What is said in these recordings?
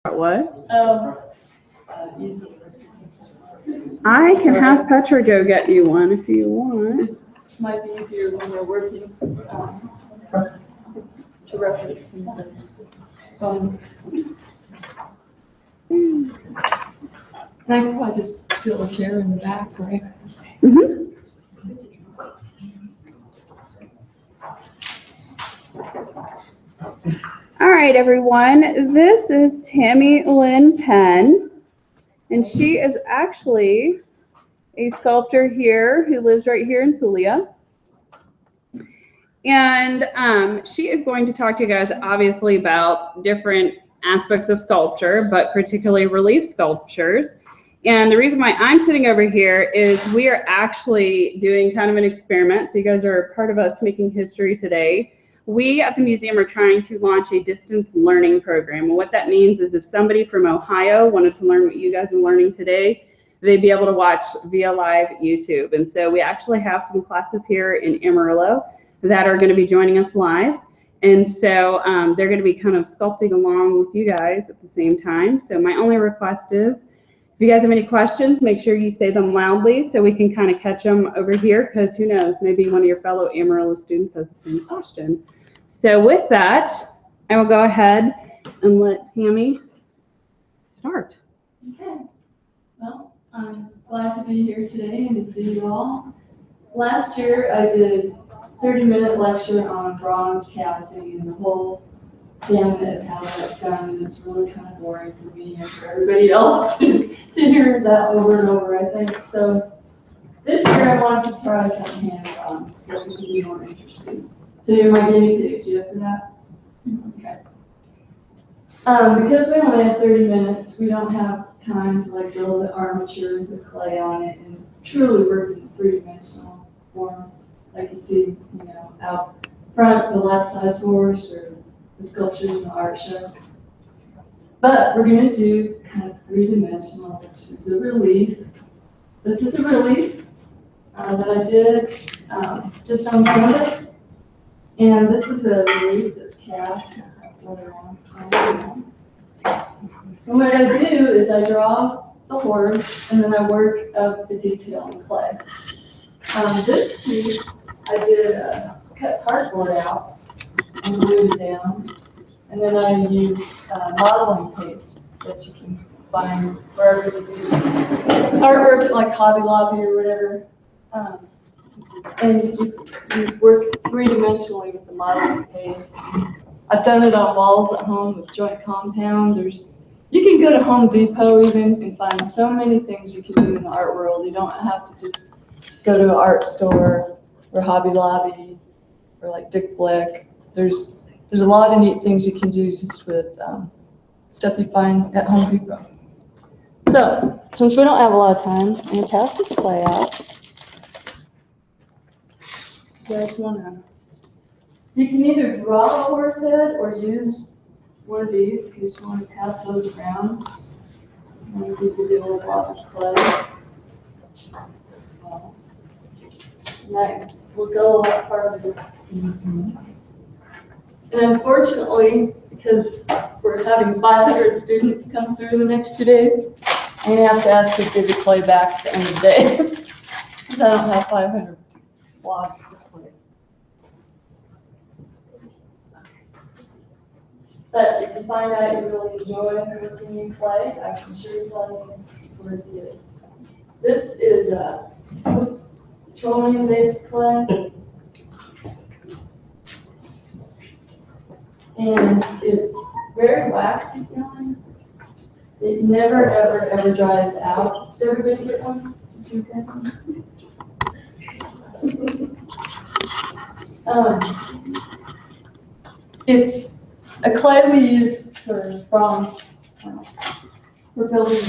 What? Easy. I can have Petra go get you one if you want. It might be easier when you're working to reference some of the. And I could probably just steal a chair in the back, right? Mm-hmm. All right, everyone. This is Tammy Lynn Penn, and she is actually a sculptor here who lives right here in Tulia. And she is going to talk to you guys, obviously, about different aspects of sculpture, but particularly relief sculptures. And the reason why I'm sitting over here is we are actually doing kind of an experiment. So you guys are part of us making history today. We at the museum are trying to launch a distance learning program. And what that means is if somebody from Ohio wanted to learn what you guys are learning today, they'd be able to watch via live YouTube. And so we actually have some classes here in Amarillo that are going to be joining us live. And so they're going to be kind of sculpting along with you guys at the same time. So my only request is, if you guys have any questions, make sure you say them loudly so we can kind of catch them over here, because who knows, maybe one of your fellow Amarillo students has the same question. So with that, I will go ahead and let Tammy start. Okay. Well, I'm glad to be here today and to see you all. Last year I did a 30-minute lecture on bronze casting and the whole gamut of how that's done, and it's really kind of boring for me and for everybody else to hear that over and over, I think. So this year I wanted to try something hands-on that would be more interesting. So you're my guinea pigs, you up for that? Okay. Because we only have 30 minutes, we don't have time to like build the armature and put clay on it and truly work in three-dimensional form, like you see, out front, the life-size horse or the sculptures in the art show. But we're going to do kind of three-dimensional, which is a relief. This is a relief that I did just on canvas. And this is a relief that's cast. And what I do is I draw the horse and then I work up the detail in clay. This piece, I did cut cardboard out and glued it down. And then I use modeling paste that you can find wherever you do artwork at like Hobby Lobby or whatever. And you work three-dimensionally with the modeling paste. I've done it on walls at home with joint compound. You can go to Home Depot even and find so many things you can do in the art world. You don't have to just go to an art store or Hobby Lobby or like Dick Blick. There's a lot of neat things you can do just with stuff you find at Home Depot. So, since we don't have a lot of time, I'm going to pass this clay out. You guys you can either draw a horse head or use one of these in case you want to pass those around. And then you can do a little block of clay as well. And that will go a lot farther. And unfortunately, because we're having 500 students come through the next 2 days, I'm going to have to ask to give the clay back at the end of the day. Because I don't have 500 blocks of clay. But if you find out you really enjoy working in clay, I can sure tell you where to get it. This is a petroleum-based clay. And it's very waxy feeling. It never, ever, ever dries out. Did everybody get one? Did you get one? It's a clay we use for bronze, for building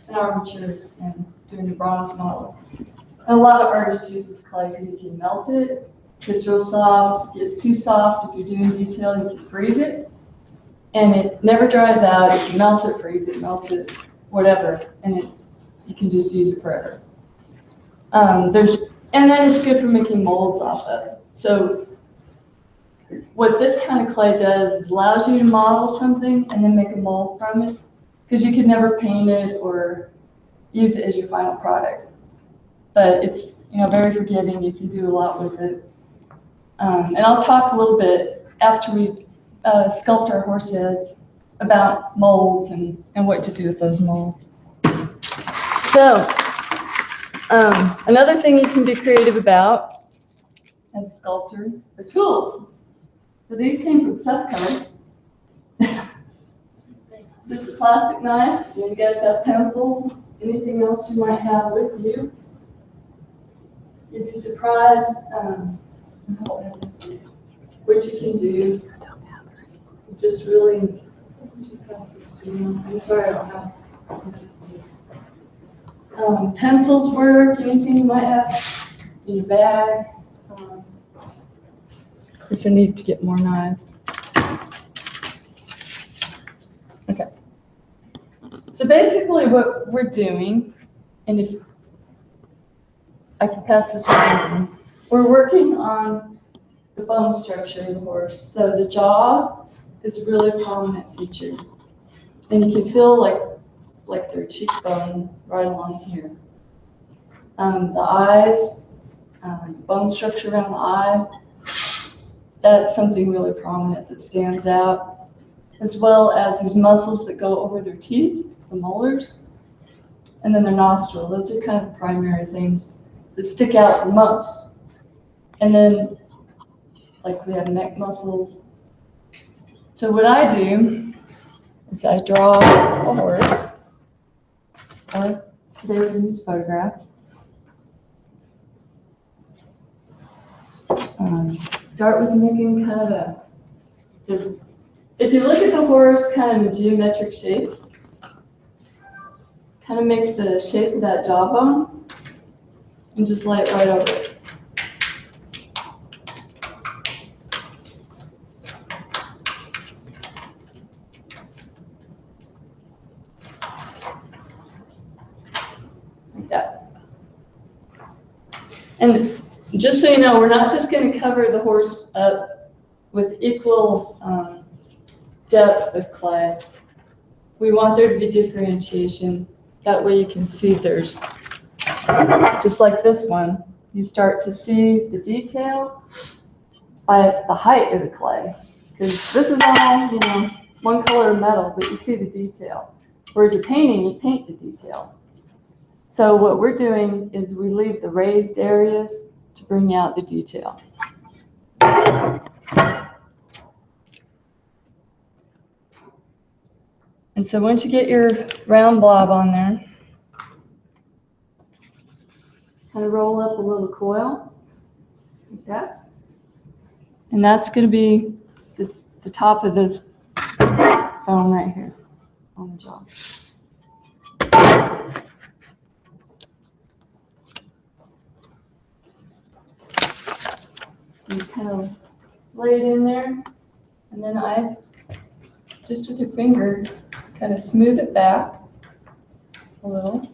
an armature and doing the bronze model. And a lot of artists use this clay because you can melt it. It's real soft. If it's too soft, if you're doing detail, you can freeze it. And it never dries out. You can melt it, freeze it, melt it, whatever. And you can just use it forever. And then it's good for making molds off of. So what this kind of clay does is allows you to model something and then make a mold from it. because you could never paint it or use it as your final product. But it's, very forgiving. You can do a lot with it. And I'll talk a little bit after we sculpt our horse heads about molds and what to do with those molds. So another thing you can be creative about as a sculptor are tools. So these came from Sethco. Just a plastic knife, and you guys have pencils, anything else you might have with you. You'd be surprised what you can do. Just really, just pass this to you. I'm sorry I don't have. Pencils work, anything you might have in your bag. Guess I need to get more knives. Okay. So basically what we're doing, and if I can pass this around, we're working on the bone structure of the horse. So the jaw is a really prominent feature. And you can feel like their cheekbone right along here. The eyes, the bone structure around the eye, that's something really prominent that stands out, as well as these muscles that go over their teeth, the molars, and then their nostril. Those are kind of the primary things that stick out the most. And then, like, we have neck muscles. So what I do is I draw a horse, or today we're going to use a photograph. Start with making kind of if you look at the horse kind of in geometric shapes, kind of make the shape of that jawbone and just lay it right over it. Like that. And just so you know, we're not just going to cover the horse up with equal depth of clay. We want there to be differentiation. That way you can see there's, just like this one, you start to see the detail by the height of the clay. Because this is all, one color of metal, but you see the detail. Whereas a painting, you paint the detail. So what we're doing is we leave the raised areas to bring out the detail. And so once you get your round blob on there, kind of roll up a little coil, like that. And that's going to be the top of this bone right here on the jaw. So you kind of lay it in there, and then I, just with your finger, kind of smooth it back a little.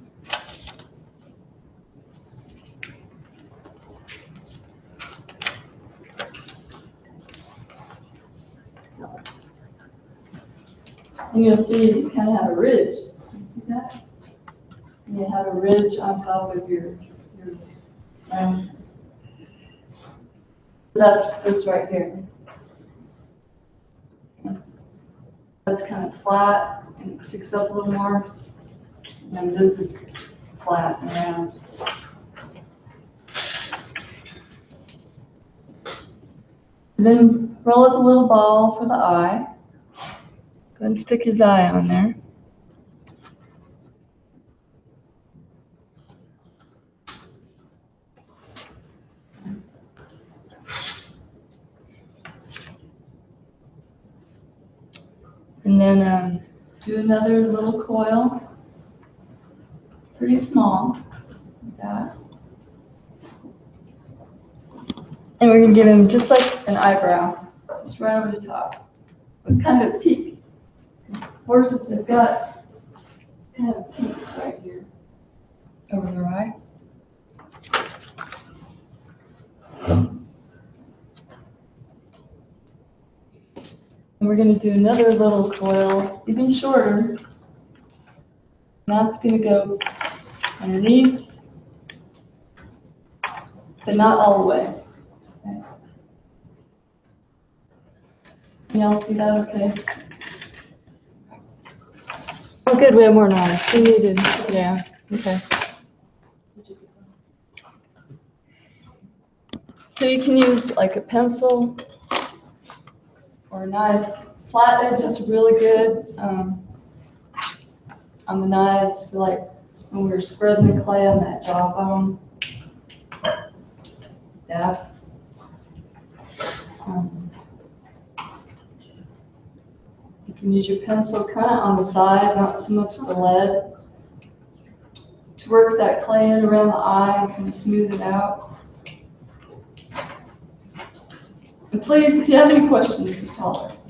And you'll see you kind of have a ridge. Do you see that? And you have a ridge on top of your round. That's this right here. That's kind of flat and it sticks up a little more. And this is flat and round. Then roll up a little ball for the eye. Go ahead and stick his eye on there. And then do another little coil, pretty small, like that. And we're going to give him just like an eyebrow, just right over the top, with kind of a peak. Horses have got kind of peaks right here over the eye. And we're going to do another little coil, even shorter, That's going to go underneath, but not all the way. Okay. Can y'all see that okay? Oh, good, we have more knives. We needed, yeah, okay. So you can use like a pencil or a knife. Flat edge is really good on the knives, like when we were spreading the clay on that jaw bone. Yeah. You can use your pencil kind of on the side, not so much the lead, to work that clay in around the eye and kind of smooth it out. And please, if you have any questions, just tell us.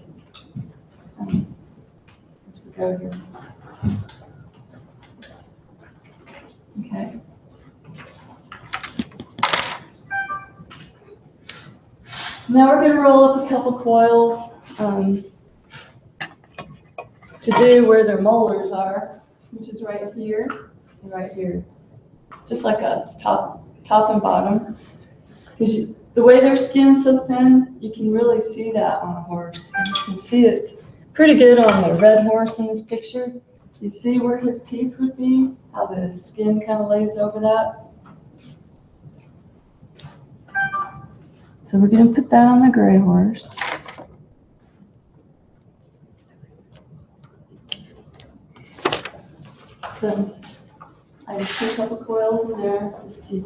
As we go here. Okay. So now we're going to roll up a couple coils to do where their molars are, which is right here and right here. Just like us, top and bottom. Because the way their skin's so thin, you can really see that on a horse. And you can see it pretty good on the red horse in this picture. You see where his teeth would be, how the skin kind of lays over that. So we're going to put that on the gray horse. So I just put a couple coils in there with teeth.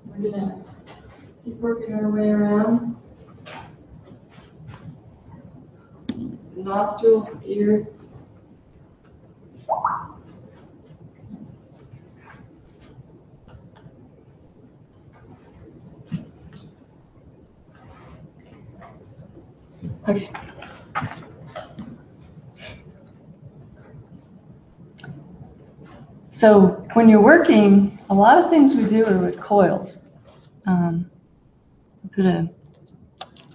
We're going to keep working our way around. The nostril, ear. Okay. So when you're working, a lot of things we do are with coils. Put a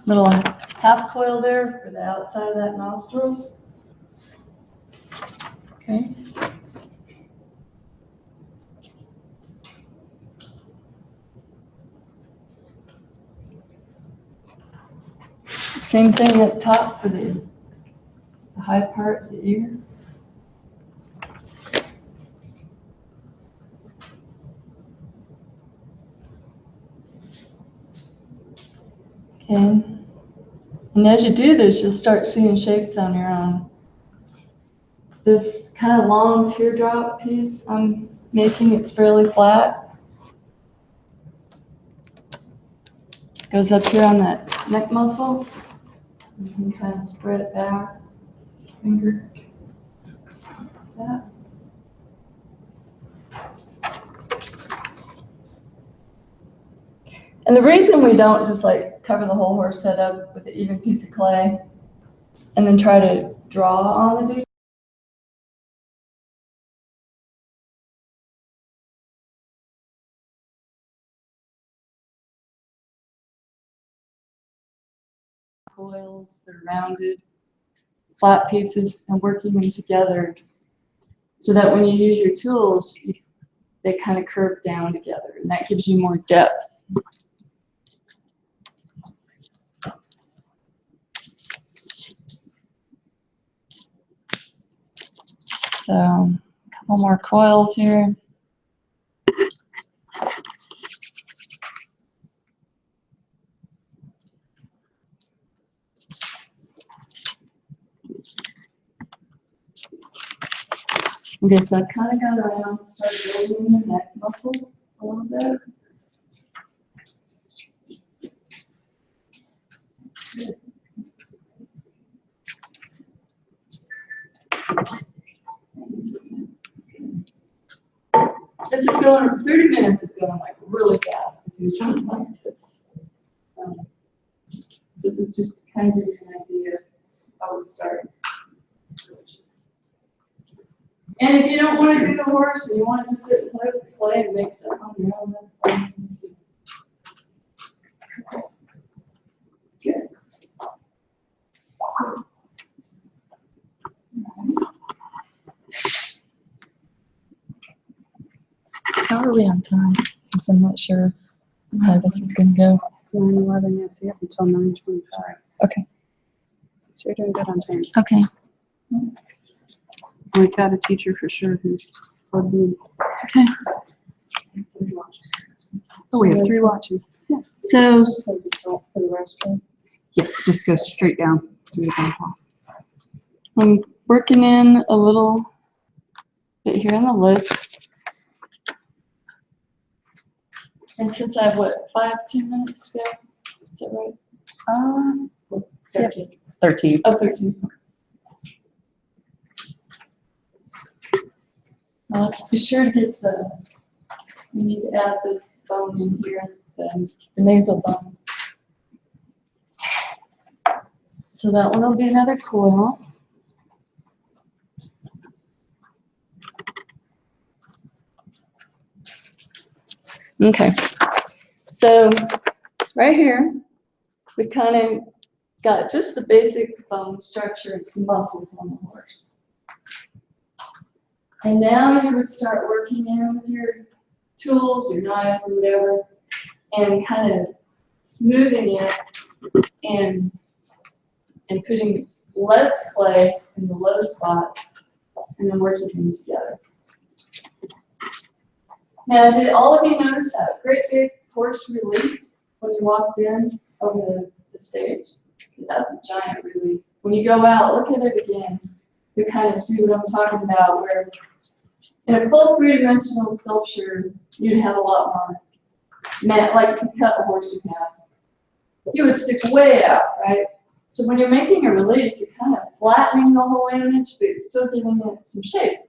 little half coil there for the outside of that nostril. Okay. Same thing up top for the high part of the ear. Okay. And as you do this, you'll start seeing shapes on your own. This kind of long teardrop piece I'm making, it's fairly flat. Goes up here on that neck muscle. You can kind of spread it back, finger, like that. And the reason we don't just like cover the whole horse head up with an even piece of clay and then try to draw on the detail. Coils that are rounded, flat pieces, and working them together so that when you use your tools, they kind of curve down together, and that gives you more depth. So, a couple more coils here. Okay, so I kind of got around and started building the neck muscles a little bit. This is going, 30 minutes is going like really fast to do something like this. This is just to kind of give you an idea of how we start. And if you don't want to do the horse and you want to just sit and play with the clay and make stuff on your own, that's fine too. Good. How are we on time? Since I'm not sure how this is going to go. It's 9:11, yes, we have until 9:25. Okay. So you're doing good on time. Okay. We've got a teacher for sure who's plugged Okay. Oh, we have 3 watching. Yes. So, For the restroom. Yes, just go straight down to the down hall. I'm working in a little bit here on the lips. And since I have, 10 minutes to go? Is that right? 13. 13. Oh, 13. Now let's be sure to get we need to add this bone in here, the nasal bones. So that one will be another coil. Okay, so right here, we kind of got just the basic bone structure and some muscles on the horse. And now you would start working in with your tools, your knife, or whatever, and kind of smoothing it and putting less clay in the low spot, and then working things together. Now, did all of you notice that great big horse relief when you walked in over the stage? That's a giant relief. When you go out, look at it again. You kind of see what I'm talking about, where in a full three-dimensional sculpture, you'd have a lot more, like if you cut a horse in half, you would stick way out, right? So when you're making a relief, you're kind of flattening the whole image, but you're still giving it some shape.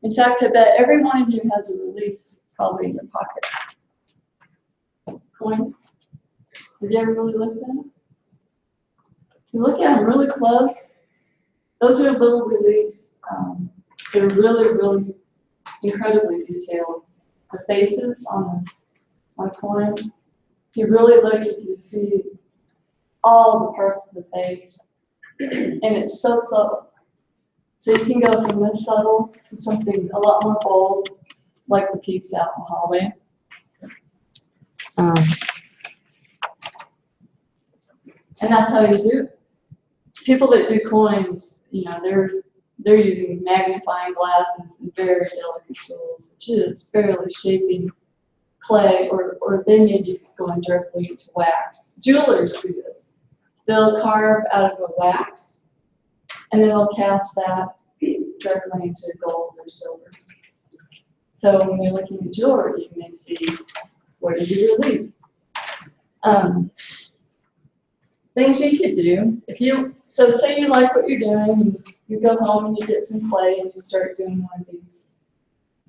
In fact, I bet every one of you has a relief probably in your pocket. Coins. Have you ever really looked at them? If you look at them really close, those are little reliefs. They're really, really incredibly detailed. The faces on a coin, if you really look, you can see all the parts of the face, and it's so subtle. So you can go from this subtle to something a lot more bold, like the piece out in the hallway. And that's how you do it. People that do coins, they're using magnifying glasses and very delicate tools, which is barely shaping clay, or they may be going directly into wax. Jewelers do this. They'll carve out of a wax, and then they'll cast that directly into gold or silver. So when you're looking at jewelry, you may see, what did you relieve? Things you could do, so say you like what you're doing, and you go home and you get some clay and you start doing one of these.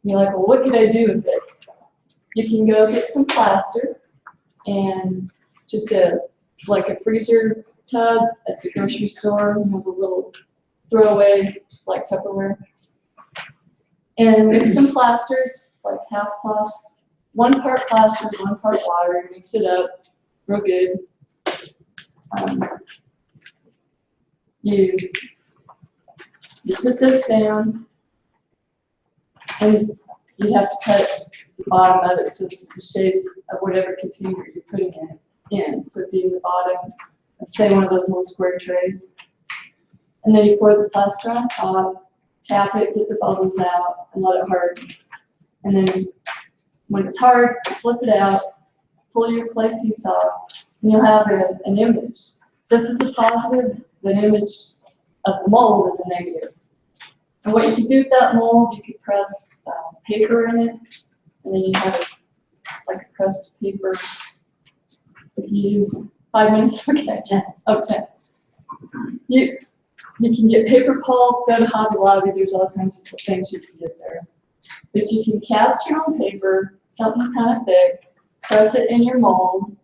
And you're like, well, what could I do with it? You can go get some plaster and just like a freezer tub at the grocery store, the little throwaway, like Tupperware. And mix some plasters, like half plaster, 1 part plaster, 1 part water, mix it up real good. You put this down, and you have to cut the bottom of it so it's the shape of whatever container you're putting it in. So it'd be in the bottom, let's say one of those little square trays. And then you pour the plaster on top, tap it, get the bubbles out, and let it harden. And then when it's hard, flip it out, pull your clay piece off, and you'll have an image. This is a positive, the image of the mold is a negative. And what you can do with that mold, you could press paper in it, and then you have like a pressed paper. If you use 5 minutes, okay, 10. Oh, 10. You can get paper pulp, go to Hobby Lobby, there's all kinds of things you can get there. But you can cast your own paper, something kind of thick, press it in your mold,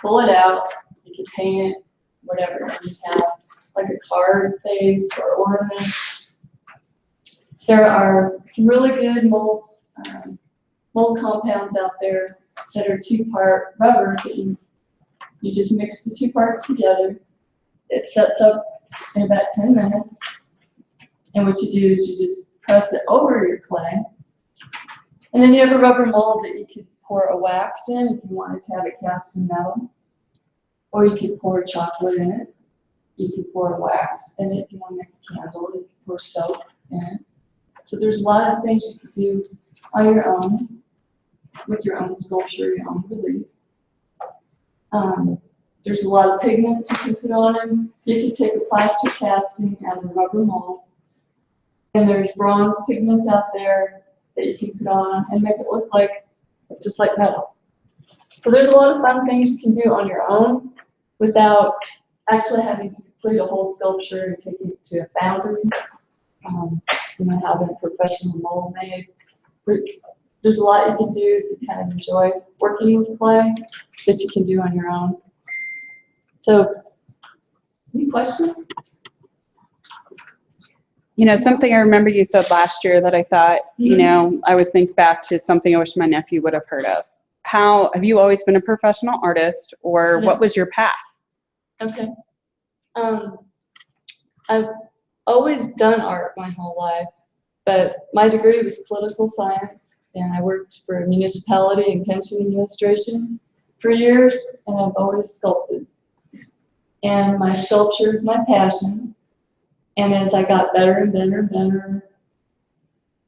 pull it out, you can paint it, whatever you have, like a card face or ornament. There are some really good mold compounds out there that are 2-part rubber that you just mix the 2 parts together. It sets up in about 10 minutes. And what you do is you just press it over your clay. And then you have a rubber mold that you could pour a wax in if you wanted to have it cast in metal. Or you could pour chocolate in it. You could pour wax in it if you want to make a candle. You could pour soap in it. So there's a lot of things you could do on your own, with your own sculpture, your own relief. There's a lot of pigments you can put on them. You can take a plastic casting and a rubber mold. And there's bronze pigment out there that you can put on and make it look like just like metal. So there's a lot of fun things you can do on your own without actually having to complete a whole sculpture and take it to a foundry. Having a professional mold made. There's a lot you can do if you kind of enjoy working with clay that you can do on your own. So, any questions? Something I remember you said last year that I thought, I always think back to something I wish my nephew would have heard of. How have you always been a professional artist, or what was your path? Okay. I've always done art my whole life, but my degree was political science, and I worked for a municipality and pension administration for years, and I've always sculpted. And my sculpture is my passion. And as I got better and better and better,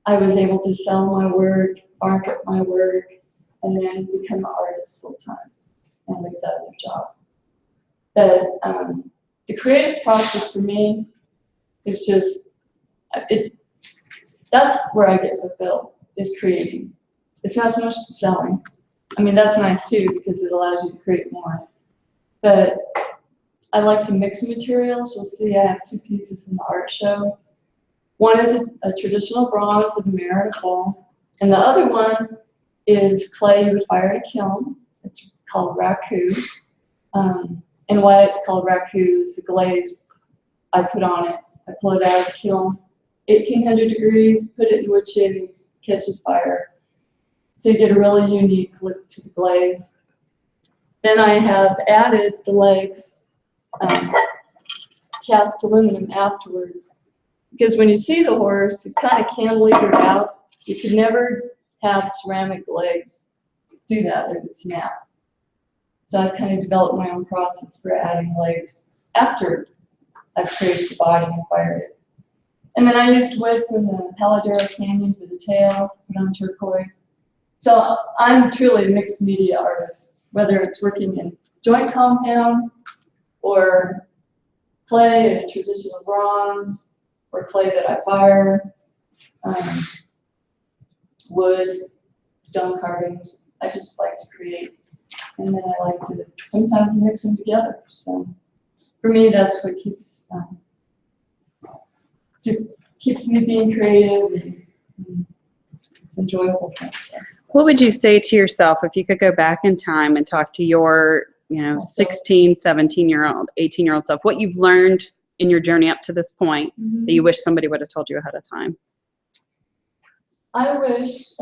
I was able to sell my work, market my work, and then become an artist full time and leave that other job. But the creative process for me is just, that's where I get fulfilled, is creating. It's not so much the selling. I mean, that's nice too, because it allows you to create more. But I like to mix materials. You'll see I have 2 pieces in the art show. One is a traditional bronze of a mare and a bull, and the other one is clay you would fire in a kiln. It's called raku. And why it's called raku is the glaze I put on it. I pull it out of the kiln, 1800 degrees, put it in wood shavings, catches fire. So you get a really unique look to the glaze. Then I have added the legs, cast aluminum afterwards. Because when you see the horse, he's kind of cantilevered out. You could never have ceramic legs do that, or it would snap. So I've kind of developed my own process for adding legs after I've created the body and fired it. And then I used wood from the Paladero Canyon for the tail, put on turquoise. So I'm truly a mixed media artist, whether it's working in joint compound, or clay and traditional bronze, or clay that I fire, wood, stone carvings. I just like to create, and then I like to sometimes mix them together. So for me, that's what just keeps me being creative, and it's an enjoyable process. What would you say to yourself if you could go back in time and talk to your 16, 17-year-old, 18-year-old self, what you've learned in your journey up to this point that you wish somebody would have told you ahead of time? I wish,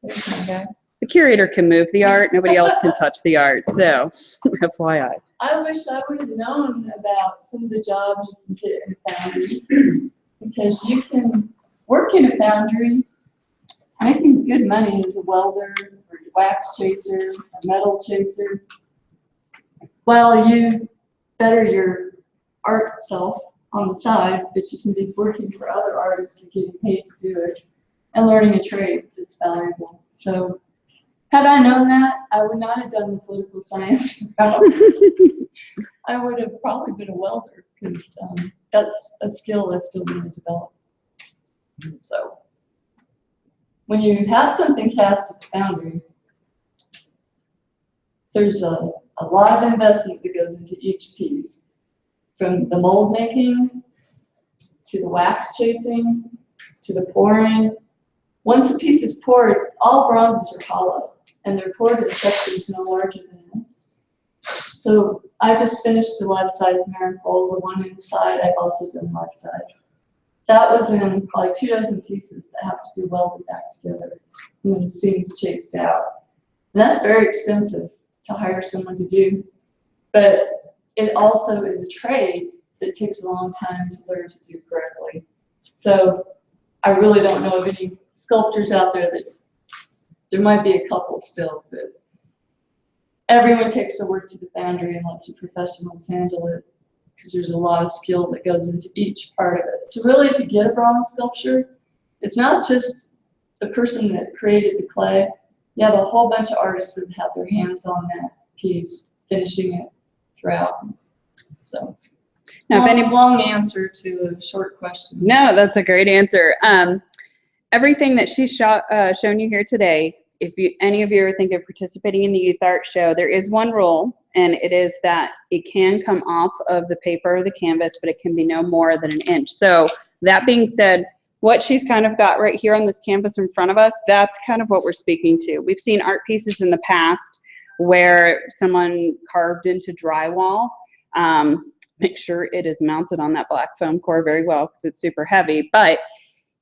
there's my guy. The curator can move the art, nobody else can touch the art, so FYI. I wish I would have known about some of the jobs you can get in a foundry, because you can work in a foundry making good money as a welder, or a wax chaser, a metal chaser, while you better your art self on the side, but you can be working for other artists and getting paid to do it, and learning a trade that's valuable. So had I known that, I would not have done the political science route. I would have probably been a welder, because that's a skill I still need to develop. So when you have something cast at the foundry, there's a lot of investment that goes into each piece, from the mold making, to the wax chasing, to the pouring. Once a piece is poured, all bronzes are hollow, and they're poured in sections no larger than this. So I just finished the life-size marigold, the one inside. I've also done life-size. that was in probably 2 dozen pieces that have to be welded back together and then the seams chased out. And that's very expensive to hire someone to do. But it also is a trade that takes a long time to learn to do correctly. So I really don't know of any sculptors out there that, there might be a couple still, but everyone takes their work to the foundry and lets the professionals handle it, because there's a lot of skill that goes into each part of it. So really, if you get a bronze sculpture, it's not just the person that created the clay. You have a whole bunch of artists that have their hands on that piece, finishing it throughout. So, now, long answer to a short question. No, that's a great answer. Everything that she's shown you here today, if any of you are thinking of participating in the youth art show, there is one rule, and it is that it can come off of the paper or the canvas, but it can be no more than 1 inch. So that being said, what she's kind of got right here on this canvas in front of us, that's kind of what we're speaking to. We've seen art pieces in the past where someone carved into drywall. Make sure it is mounted on that black foam core very well, because it's super heavy. But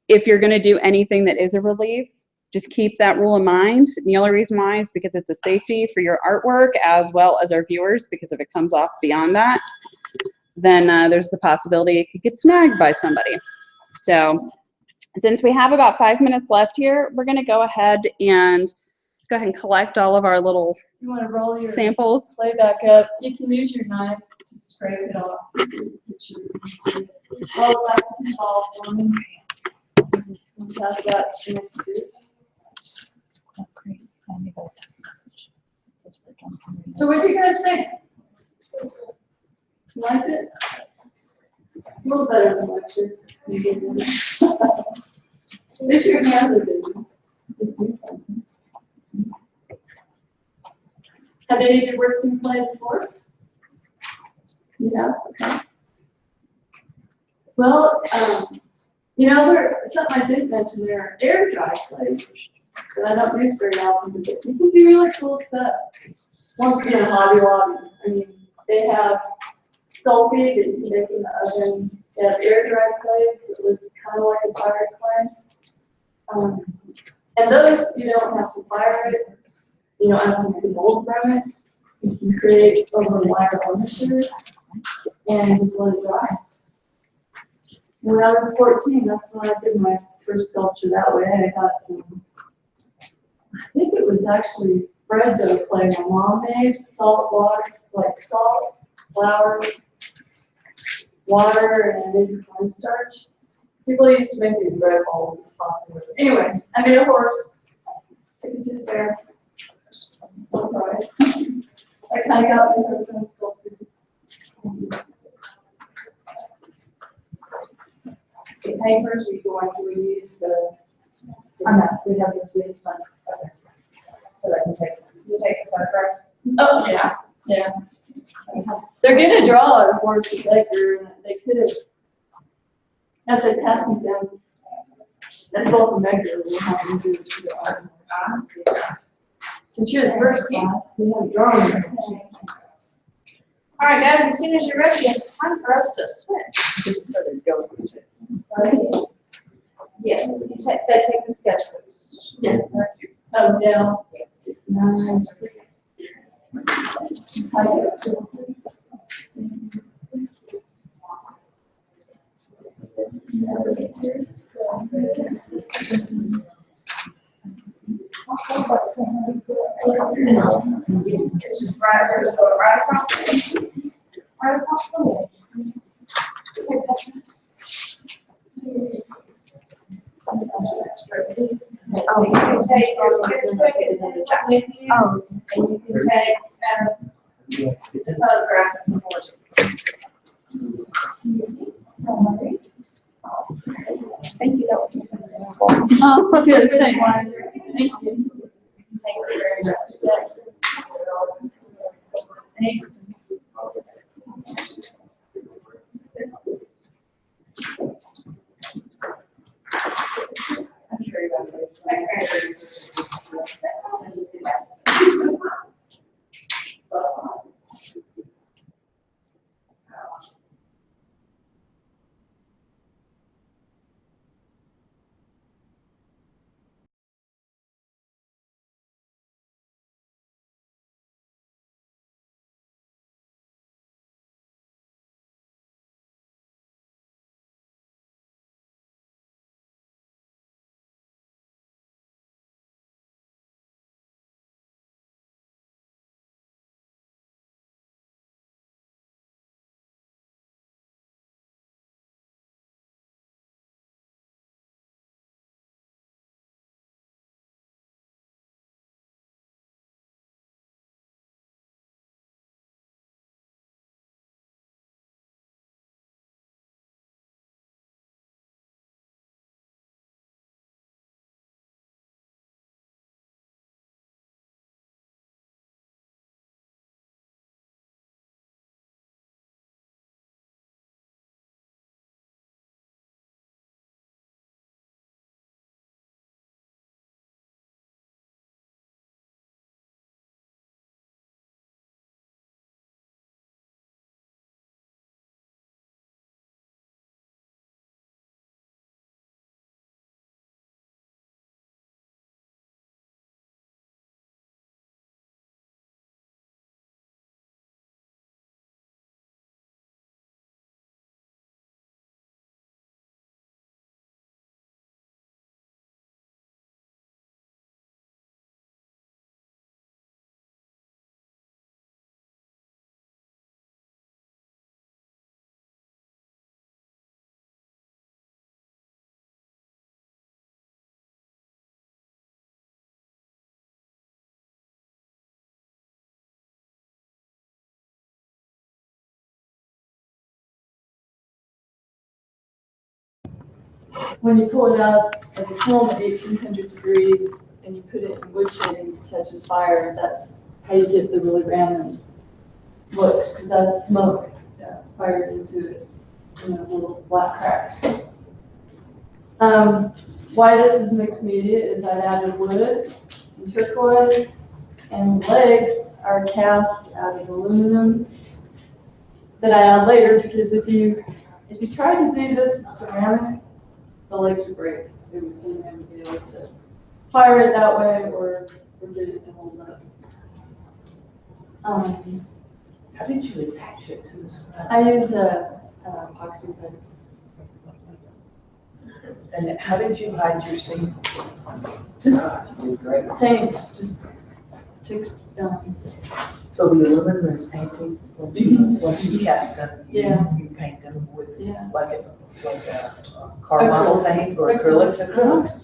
if you're going to do anything that is a relief, just keep that rule in mind. And the only reason why is because it's a safety for your artwork as well as our viewers, because if it comes off beyond that, then there's the possibility it could get snagged by somebody. So since we have about 5 minutes left here, we're going to go ahead and let's go ahead and collect all of our little You want to roll your samples. clay back up. You can use your knife to scrape it off. Roll it back to some ball for me. Pass that to the next group. So what do you guys think? You liked it? A little better than lecture. This your hands are busy. Have any of you worked in clay before? Yeah, okay. Well, you know, something I didn't mention, there are air dry clays that I don't use very often, but you can do really cool stuff. Once again, Hobby Lobby. I mean, they have sculpting that you can make in the oven. They have air dry clays that look kind of like a fire clay. And those, you don't have to fire it. You don't have to make a mold from it. You can create over a wire furniture and just let it dry. When I was 14, that's when I did my first sculpture that way. I got some, I think it was actually bread dough clay my mom made, salt, water, like salt, flour, water, and maybe cornstarch. People used to make these bread balls. It's popular. Anyway, I made a horse, took it to the fair. No prize. I kind of got my own sculpture. The papers, we going to use the, I'm not, we have the blue one. Okay. So that can take, you take a photograph. Oh, yeah, yeah. They're gonna draw a horse with Edgar, and they could have, as they pass them down, that both from Edgar will have them do the art. Since you're the first class, we have drawing. All right, guys, as soon as you're ready, it's time for us to switch. Just sort of go with it. Right? Yes, you take, they take the sketchbooks. Yeah. Oh, yeah. Yes. Nice. Just right there, just go right across. Right across the way. Oh, you can take your sketchbook and then it's with you. Oh, and you can take the photograph of the horse. Thank you, that was wonderful. Oh, good, thank you. Thank you very much. Thanks. I'm sure about this. My parents are just the best. when you pull it out at the kiln at 1800 degrees and you put it in wood shavings, it catches fire. That's how you get the really random looks, because that's smoke fired into it in those little black cracks. Why this is mixed media is I've added wood and turquoise, and the legs are cast out of aluminum that I add later, because if you try to do this in ceramic, the legs would break. It would never be able to fire it that way or get it to hold up. How did you attach it to the ceramic? I use a epoxy bed. And how did you hide your seam? Just paint, just takes, So the aluminum is painted, once you cast them, Yeah. you paint them with yeah. like a Carlisle paint or acrylics? Acrylics.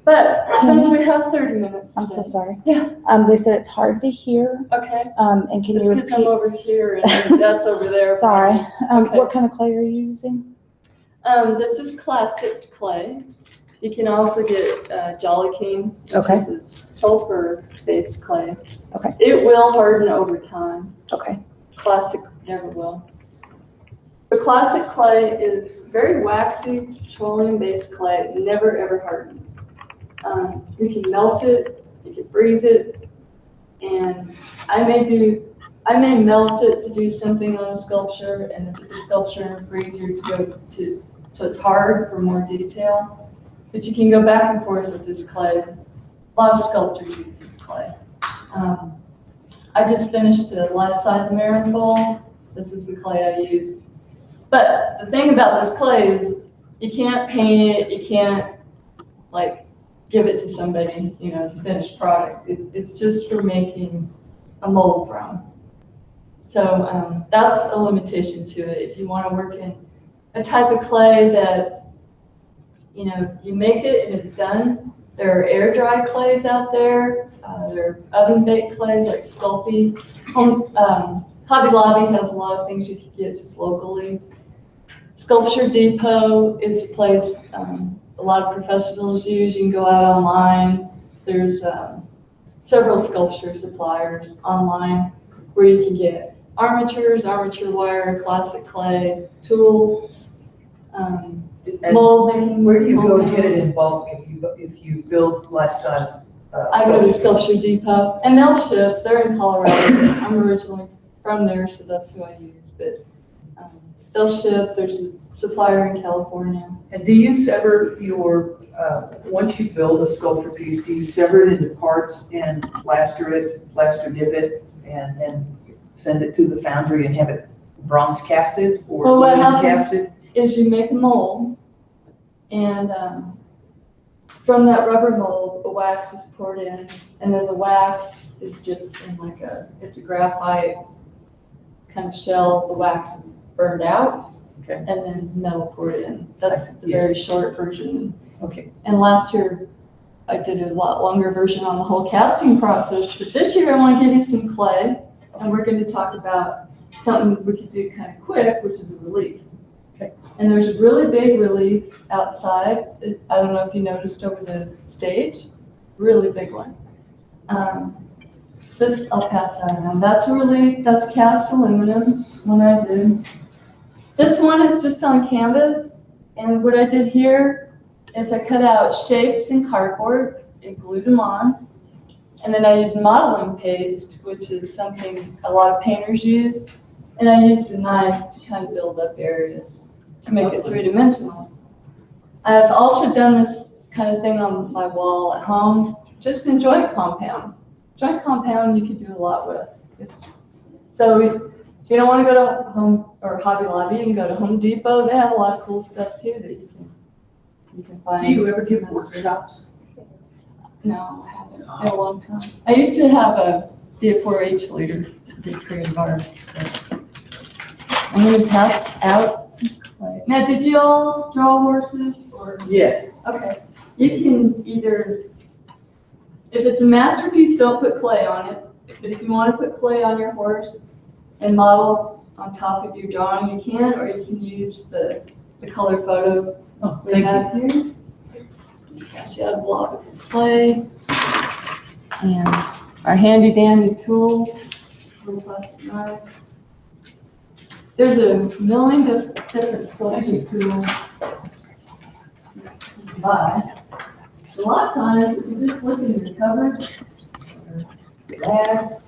But since we have 30 minutes I'm so today. sorry. Yeah. They said it's hard to hear. Okay. And can It's you because I'm repeat? over here and that's over there. Sorry. Okay. What kind of clay are you using? This is classic clay. You can also get Jolly King, which Okay. is a sulfur-based clay. Okay. It will harden over time. Okay. Classic never will. The classic clay is very waxy, petroleum-based clay. It never ever hardens. You can melt it, you can freeze it, and I may melt it to do something on a sculpture, and then put the sculpture in a freezer to go to, so it's hard for more detail. But you can go back and forth with this clay. A lot of sculptors use this clay. I just finished a life-size Marin bowl. This is the clay I used. But the thing about this clay is you can't paint it, you can't like give it to somebody, you know, as a finished product. It's just for making a mold from. So that's a limitation to it. If you want to work in a type of clay that, you know, you make it and it's done. There are air dry clays out there. There are oven baked clays like Sculpey. Hobby Lobby has a lot of things you can get just locally. Sculpture Depot is a place a lot of professionals use. You can go out online. There's several sculpture suppliers online where you can get armatures, armature wire, classic clay, tools, mold making. Where do you go mold get it panels. in bulk if you build life-size? I go to Sculpture Depot, and they'll ship. They're in Colorado. I'm originally from there, so that's who I use. But they'll ship. There's a supplier in California. And do you sever your, once you build a sculpture piece, do you sever it into parts and plaster dip it, and then send it to the foundry and have it bronze casted or Well, what wooden happens casted? is you make a mold, and from that rubber mold, the wax is poured in, and then the wax is dipped in like it's a graphite kind of shell. The wax is burned out, Okay. and then metal poured in. That's the Yeah. very short version. Okay. And last year, I did a lot longer version on the whole casting process. But this year, I want to give you some clay, and we're going to talk about something we could do kind of quick, which is a relief. Okay. And there's a really big relief outside. I don't know if you noticed over the stage, really big one. This, I'll pass that around. That's a relief, that's cast aluminum, one I did. This one is just on canvas, and what I did here is I cut out shapes in cardboard and glued them on. And then I used modeling paste, which is something a lot of painters use. And I used a knife to kind of build up areas to make it three-dimensional. I've also done this kind of thing on my wall at home, just in joint compound. Joint compound you can do a lot with. So if you don't want to go to Home or Hobby Lobby, you can go to Home Depot. They have a lot of cool stuff too that you can find. Do you ever give workshops? No, I haven't in a long time. I used to have be a 4-H leader, did creative arts. But I'm going to pass out some clay. Now, did you all draw horses or? Yes. Okay. You can either, if it's a masterpiece, don't put clay on it. But if you want to put clay on your horse and model on top of your drawing, you can, or you can use the the color photo Oh, we thank have you. here. She had a block of clay and our handy dandy tool, little plastic knife. There's a million different sculpture tools you can buy. A lot of times, if you just listen to the covers, or bag.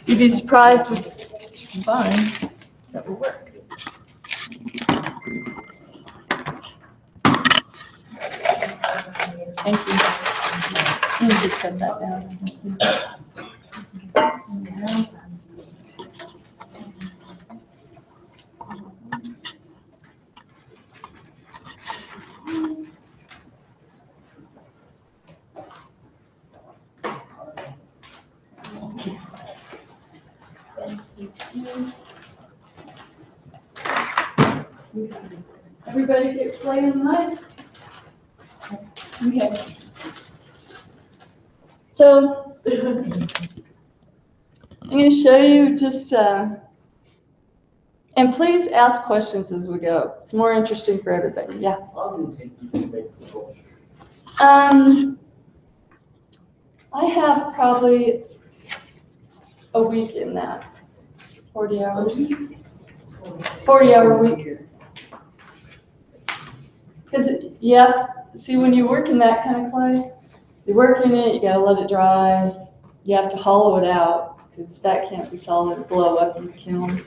You'd be surprised what you can find that will work. Thank you. Let me just set that down. Everybody get playing tonight? Okay. So, I'm going to show you just, and please ask questions as we go. It's more interesting for everybody. Yeah. How long did it take you to make the sculpture? I have probably a week in that, 40 hours. 40-hour week. Because you have, see, when you work in that kind of clay, you work in it, you gotta let it dry, you have to hollow it out, because that can't be solid, it'll blow up in the kiln.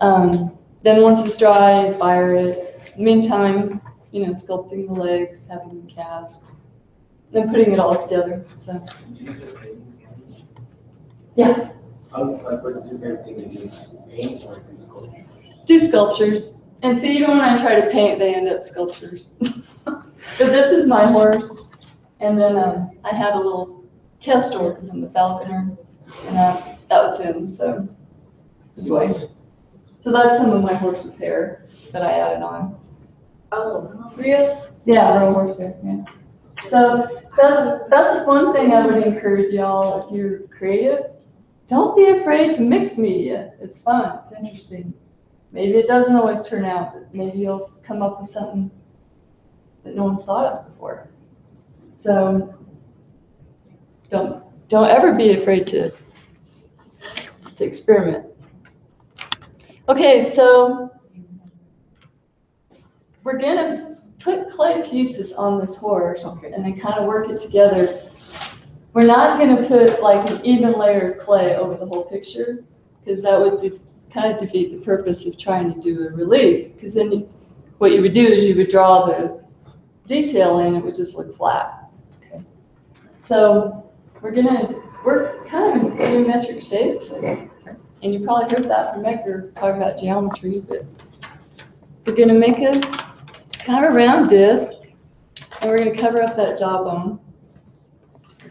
Then once it's dry, fire it. Meantime, you know, sculpting the legs, having them cast, then putting it all together, so. Did you just paint? Yeah. Like, what's your favorite thing to do? Paint or do sculpture? Do sculptures. And see, even when I try to paint, they end up sculptures. But this is my horse. And then I had a little Castor because I'm a falconer. And that was him, so his wife. So that's some of my horse's hair that I added on. Oh, Real? Yeah, real horsehair, yeah. So that's one thing I would encourage y'all if you're creative. Don't be afraid to mix media. It's fun, it's interesting. Maybe it doesn't always turn out, but maybe you'll come up with something that no one's thought of before. So don't ever be afraid to experiment. Okay, so we're gonna put clay pieces on this horse and then kind of work it together. We're not gonna put like an even layer of clay over the whole picture because that would kind of defeat the purpose of trying to do a relief, because then what you would do is you would draw the detail in, it would just look flat. Okay. So we're gonna work kind of in geometric shapes, and you probably heard that from Edgar talking about geometry, but we're gonna make a kind of a round disc, and we're gonna cover up that jawbone.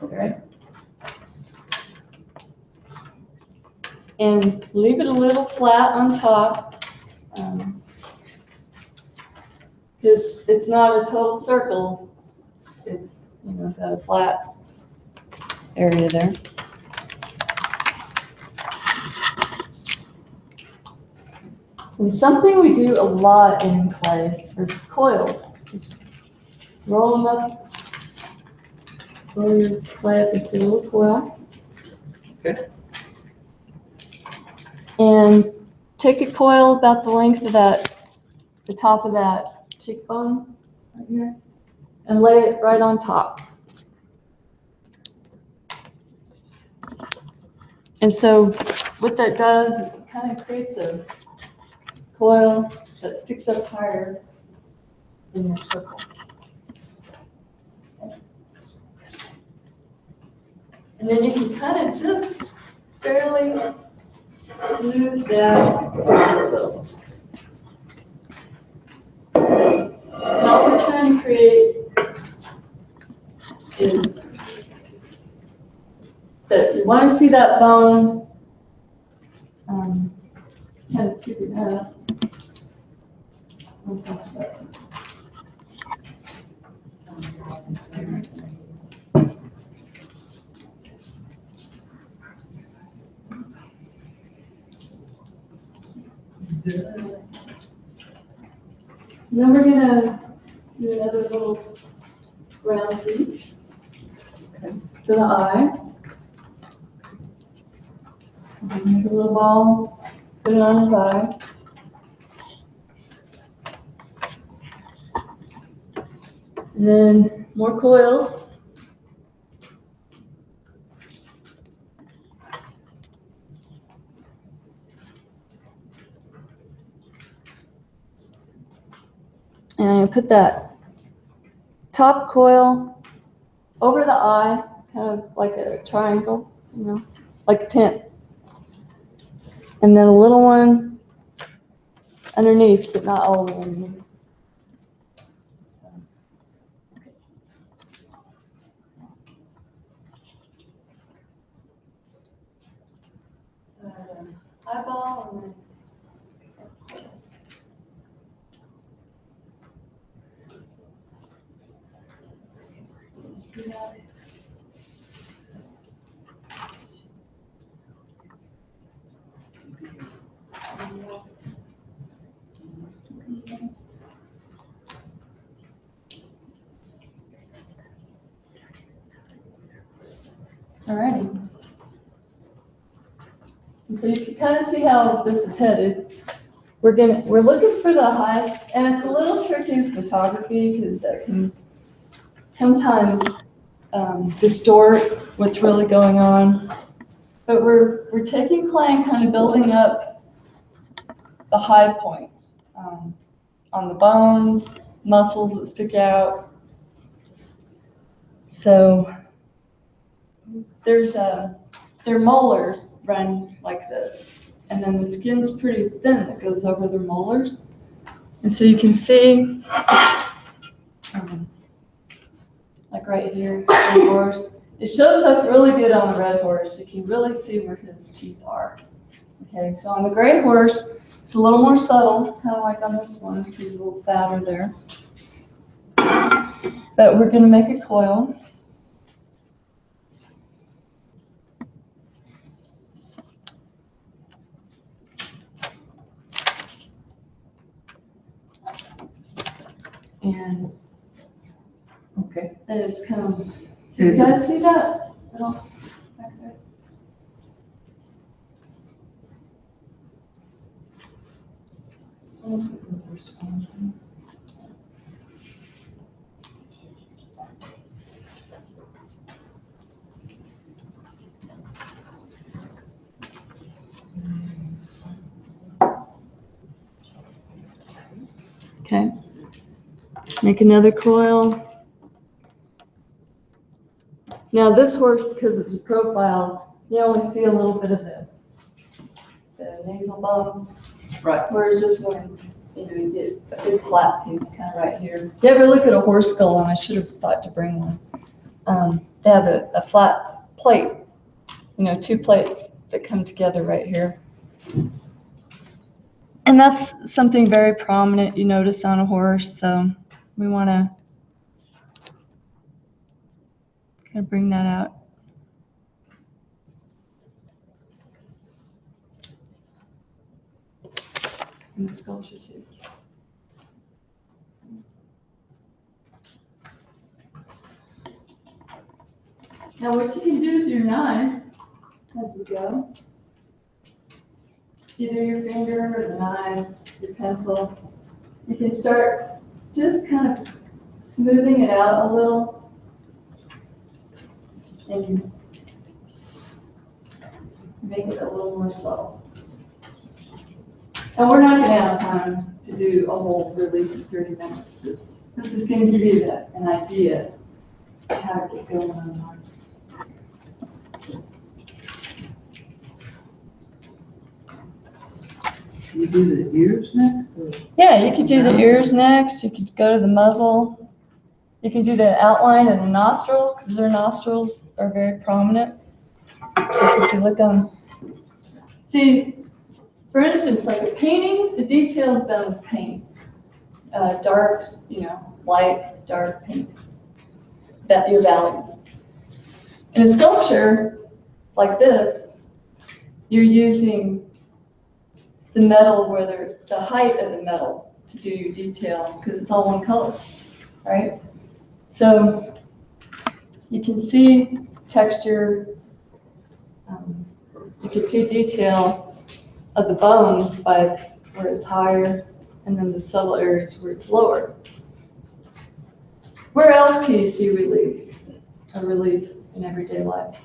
Okay. And leave it a little flat on top, because it's not a total circle. It's, you know, got a flat area there. And something we do a lot in clay are coils. Just roll them up, roll your clay up into a little coil. okay. And take a coil about the length of the top of that cheekbone right here, and lay it right on top. And so what that does, it kind of creates a coil that sticks up higher in your circle. And then you can kind of just barely smooth that a little. And all we're trying to create is that if you want to see that bone, kind of scooping that up. One second. And then we're gonna do another little round piece for the eye. Make a little ball, put it on his eye. And then more coils. And I'm gonna put that top coil over the eye, kind of like a triangle, you know, like a tent. And then a little one underneath, but not all the way underneath. So. Eyeball and then. Alrighty. And so you can kind of see how this is headed. We're looking for the highest, and it's a little tricky with photography because that can sometimes distort what's really going on. But we're taking clay and kind of building up the high points on the bones, muscles that stick out. So their molars run like this, and then the skin's pretty thin that goes over their molars. And so you can see, like right here, red horse. It shows up really good on the red horse. You can really see where his teeth are. Okay, so on the gray horse, it's a little more subtle, kind of like on this one. He's a little fatter there. But we're going to make a coil. And Okay. then it's kind of, you guys see that? Okay. Make another coil. Now this horse, because it's a profile, you only see a little bit of the nasal bones. Right. Whereas this one, you get a big flat piece kind of right here. You ever look at a horse skull, and I should have thought to bring one. They have a flat plate, two plates that come together right here. And that's something very prominent you notice on a horse, so we want to kind of bring that out. In the sculpture too. Now what you can do with your knife as you go, either your finger or the knife, your pencil, you can start just kind of smoothing it out a little and make it a little more subtle. And we're not going to have time to do a whole relief in 30 minutes. This is going to give you an idea of how to get going on. You do the ears next? Or? Yeah, you could do the ears next. You could go to the muzzle. You can do the outline of the nostril, because their nostrils are very prominent. If you look on, see, for instance, like a painting, the detail is done with paint. Dark, light, dark paint. That your values. In a sculpture like this, you're using the metal, whether the height of the metal to do your detail, because it's all one color, right? So you can see texture, you can see detail of the bones by where it's higher, and then the subtle areas where it's lower. Where else do you see relief in everyday life?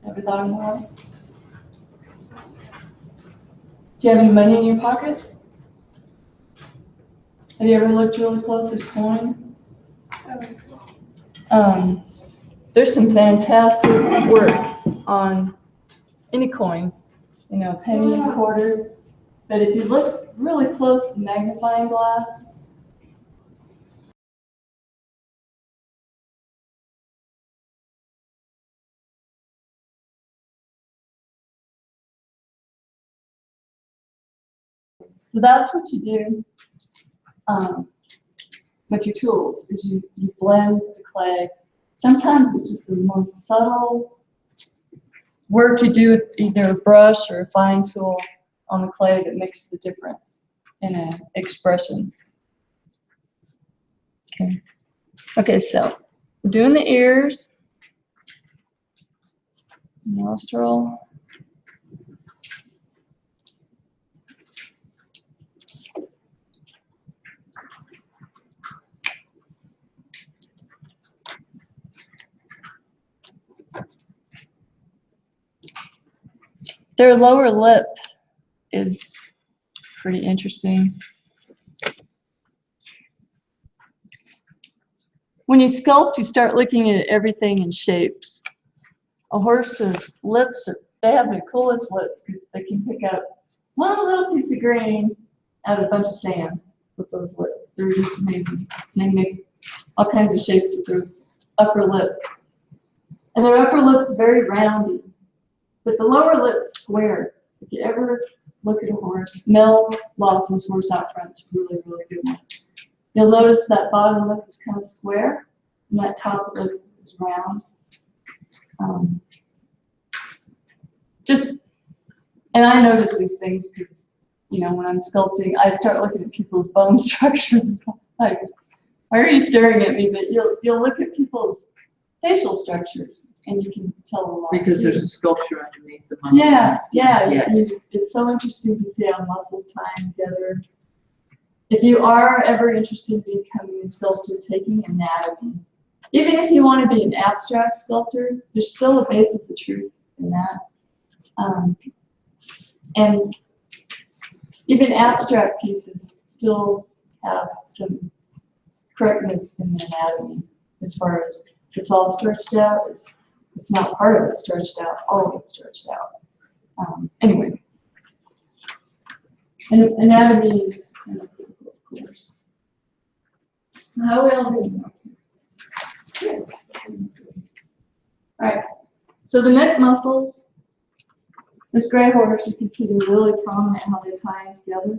Ever thought of that? Do you have any money in your pocket? Have you ever looked really close at coin? There's some fantastic work on any coin, you know, penny and quarter. But if you look really close with a magnifying glass, so that's what you do with your tools, is you blend the clay. Sometimes it's just the most subtle work you do with either a brush or a fine tool on the clay that makes the difference in an expression. Okay, so we're doing the ears, nostril. Their lower lip is pretty interesting. When you sculpt, you start looking at everything in shapes. A horse's lips, they have the coolest lips because they can pick up one little piece of grain out of a bunch of sand with those lips. They're just amazing. And they make all kinds of shapes with their upper lip. And their upper lip's very roundy, but the lower lip's square. If you ever look at a horse, Mel Lawson's horse out front's really, really good one. You'll notice that bottom lip is kind of square, and that top lip is round. And I notice these things because, you know, when I'm sculpting, I start looking at people's bone structure. Like, why are you staring at me? But you'll look at people's facial structures, and you can tell a lot. Because there's a sculpture underneath the muscles. Yeah. Yes. It's so interesting to see how muscles tie together. If you are ever interested in becoming a sculptor, taking anatomy, even if you want to be an abstract sculptor, there's still a basis of truth in that. And even abstract pieces still have some correctness in the anatomy, as far as it's all stretched out, it's not part of it stretched out, all of it stretched out. Anyway, and anatomy is kind of difficult, of course. So how are we all doing? Good. All right, so the neck muscles, this gray horse, you can see they're really prominent how they tie in together.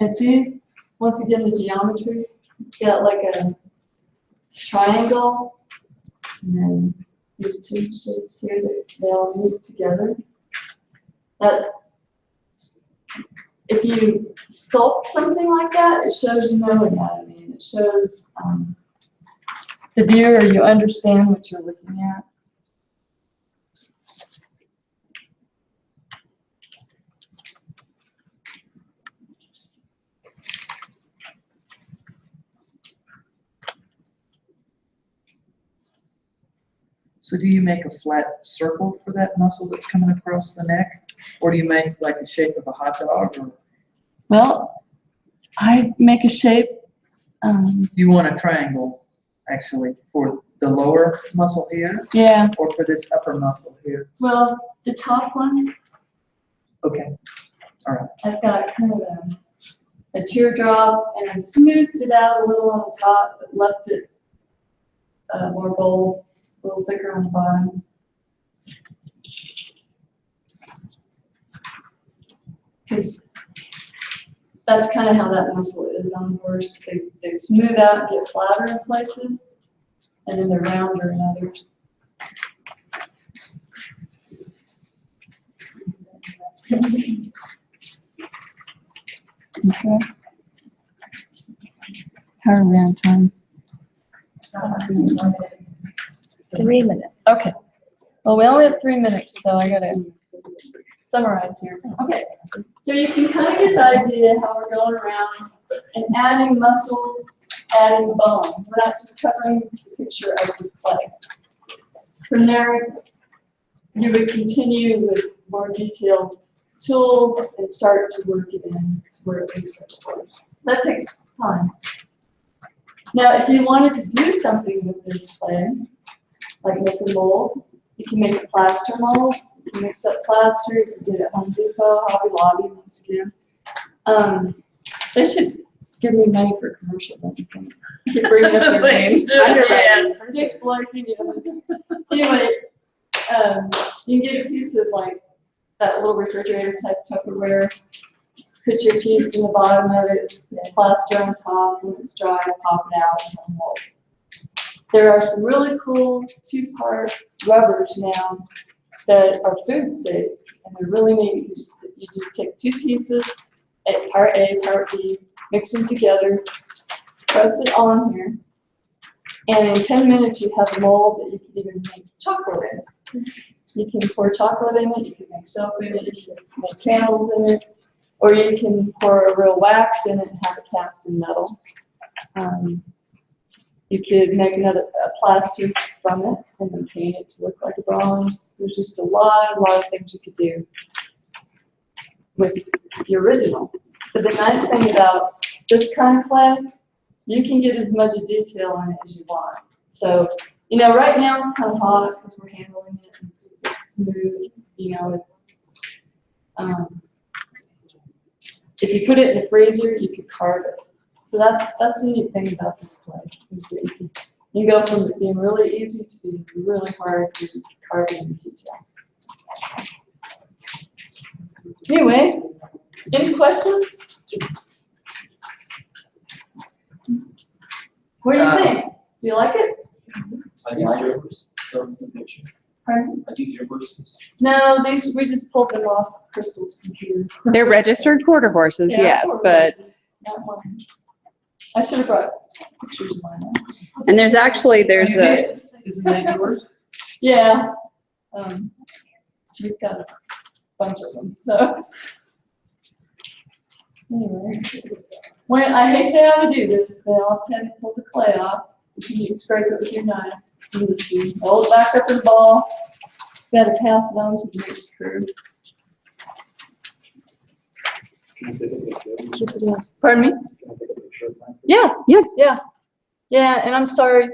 And see, once again, the geometry, you got like a triangle, and then these two shapes here that they all meet together. That's, if you sculpt something like that, it shows you know anatomy, and it shows the viewer, you understand what you're looking at. So do you make a flat circle for that muscle that's coming across the neck? Or do you make like the shape of a hot dog? Or Well, I make a shape. you want a triangle, actually, for the lower muscle here? Yeah. Or for this upper muscle here? Well, the top one, Okay, all right. I've got kind of a teardrop, and I smoothed it out a little on the top, but left it more bold, a little thicker on the bottom. Because that's kind of how that muscle is on the horse. They smooth out and get flatter in places, and then they're rounder in others. Okay. How are we on time? 3 minutes. Okay. Well, we only have 3 minutes, so I gotta summarize here. Okay. So you can kind of get the idea how we're going around and adding muscles, adding bone. We're not just covering the picture of the play. From there, you would continue with more detailed tools and start to work it in to where it makes sense. That takes time. Now, if you wanted to do something with this play, like make a mold, you can make a plaster mold. You can mix up plaster. You can get it at Home Depot, Hobby Lobby, once again. They should give me money for a commercial, don't you think? Keep bringing up your name. Underwriting. Dick Blakey, you know. Anyway, you can get a piece of like that little refrigerator type Tupperware. Put your piece in the bottom of it, plaster on top, when it's dry, pop it out, and mold. There are some really cool 2-part rubbers now that are food safe, and they're really neat. You just take 2 pieces, part A, part B, mix them together, press it on here, and in 10 minutes you have a mold that you can even make chocolate in. You can pour chocolate in it, you can make soap in it, you can make candles in it, or you can pour a real wax in it and have it cast in metal. You could make a plaster from it and then paint it to look like a bronze. There's just a lot of things you could do with the original. But the nice thing about this kind of clay, you can get as much detail in it as you want. So, you know, right now it's kind of hot because we're handling it and it's smooth, you know. If you put it in the freezer, you could carve it. So that's the neat thing about this clay, is that you can go from it being really easy to being really hard to carving in detail. Anyway, any questions? What do you think? Do you like it? I use yours, so the picture. Pardon? I use your verses. No, these we just pulled them off Crystal's computer. They're registered quarter horses, Yeah, yes, poor but, horses, not mine. I should have brought pictures of mine. and there's a, Isn't that yours? Yeah. We've got a bunch of them, so. Anyway, when I hate to have to do this, but I'll tend to pull the clay off. You can scrape it with your knife. You hold it back up in the ball. Got to pass it on to the next crew. Can I take a picture of Keep it in. Pardon me? Can I take a picture of mine? Yeah, and I'm sorry.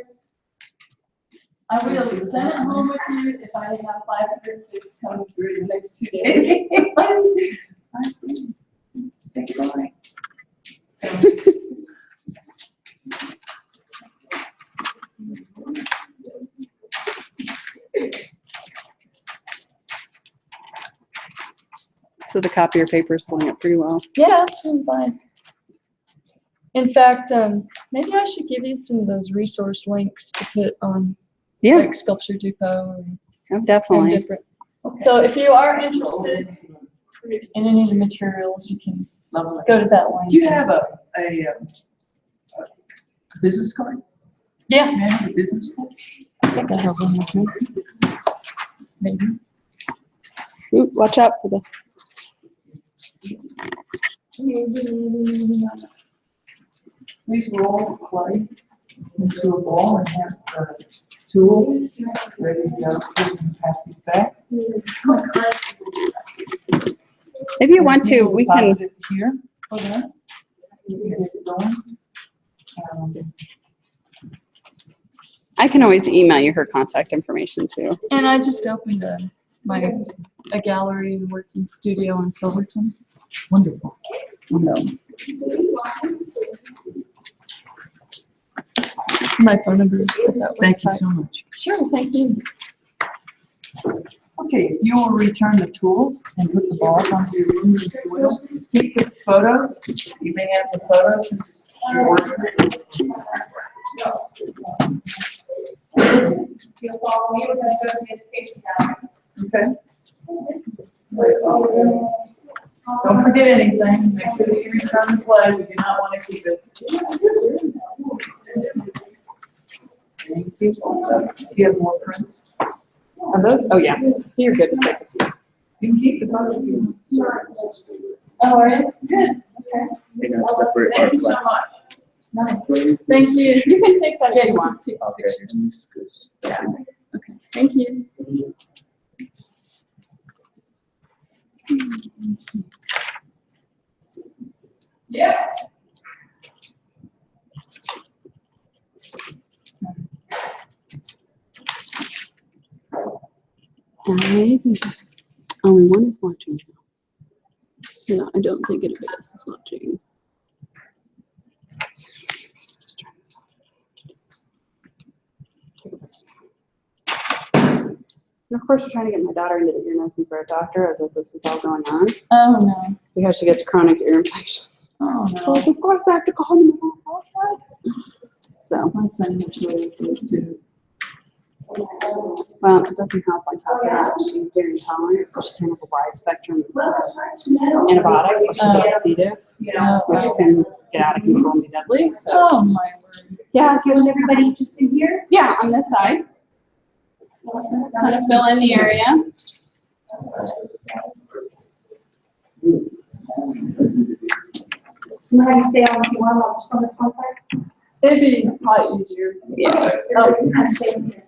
I will send it home with you if I have 500 fix coming through the next 2 days. I see. Say goodbye. so the copier paper is holding up pretty well. Yeah, it's been fine. In fact, maybe I should give you some of those resource links to put on Yeah, like Sculpture Depot and definitely. different. So if you are interested in any of the materials, you can Lovely. go to that link. Do you have a business card? Yeah, May I have a business card? I think I have one with me. Maybe. Ooh, watch out for the, Please roll clay into a ball and have a tool ready to go. You can pass these back. if you want to, we can, Deposit it here for them. You can get it going. I can always email you her contact information too. And I just opened a gallery and working studio in Silverton. Wonderful. So. My phone number is at that Thank you website. so much. Sure, thank you. Okay, you will return the tools and put the balls onto your room and foil. Keep the photo. You may have the photo since you're working. You'll follow me, we're gonna go to the education now. Okay. Don't forget anything, make sure that you return the play, we do not want to keep it. Thank you. Do you have more prints? Are those, oh yeah, so you're good to take a few. You can keep the photos if you want. Oh, are you? Good, okay. They're gonna separate Thank our you so class. much. Nice, thank you, you can take that if you want, take all pictures. Yeah, okay, thank you. Yeah. I think only one is watching. No, I don't think anybody else is watching. Just turn this off. And of course, we're trying to get my daughter into the ear, nose, and throat doctor as if this is all going on Oh, no, because she gets chronic ear infections. oh, So like, of course, I have to call them all hospitals. So, My son had chose those two. well, it doesn't help on top of that. She's dairy intolerant, so she can't have a wide spectrum antibiotic, which is C. diff, Yeah. which can get out of control and be deadly. So, Oh, my word. yeah, so Is everybody just in here? yeah, on this side, kind of fill in the area. You have to stay on if you want, I'll just on this one side. It'd be probably easier. Yeah. Oh, you kind of stay in here.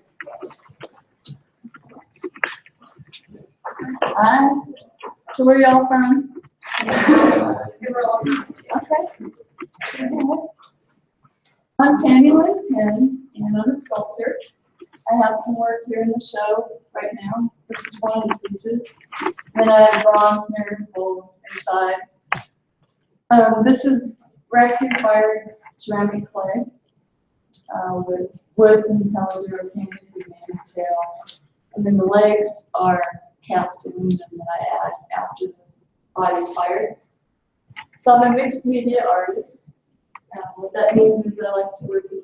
So where y'all from? Okay. I'm Tammy Lynn Penn, and I'm a sculptor. I have some work here in the show right now. This is one of the pieces. Then I have bronze miracle inside. This is raccoon fired ceramic clay with wood and powder painted with man tail. And then the legs are cast aluminum that I add after the body's fired. So I'm a mixed media artist. What that means is I like to work in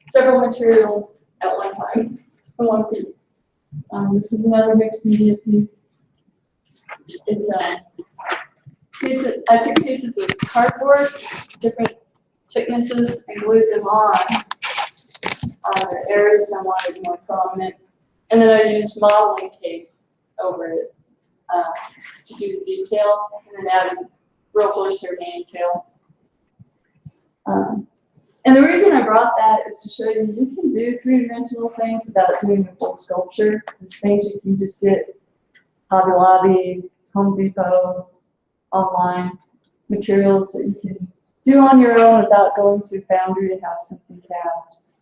several materials at one time in one piece. This is another mixed media piece. It's I took pieces of cardboard, different thicknesses, and glued them on the areas I wanted more prominent. And then I used modeling case over it to do the detail, and then add a real horsehair mane tail. And the reason I brought that is to show you can do three-dimensional things without doing a full sculpture. There's things you can just get Hobby Lobby, Home Depot, online, materials that you can do on your own without going to a foundry to have something cast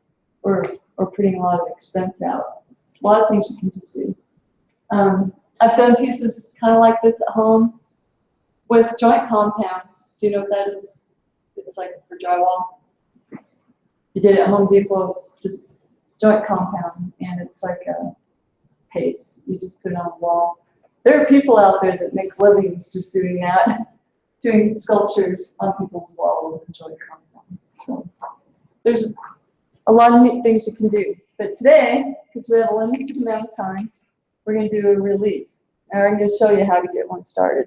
or putting a lot of expense out. A lot of things you can just do. I've done pieces kind of like this at home with joint compound. Do you know what that is? It's like for drywall. You get it at Home Depot, just joint compound, and it's like a paste. You just put it on the wall. There are people out there that make livings just doing that, doing sculptures on people's walls in joint compound. So there's a lot of neat things you can do. But today, because we have a limited amount of time, we're going to do a relief. And I'm going to show you how to get one started.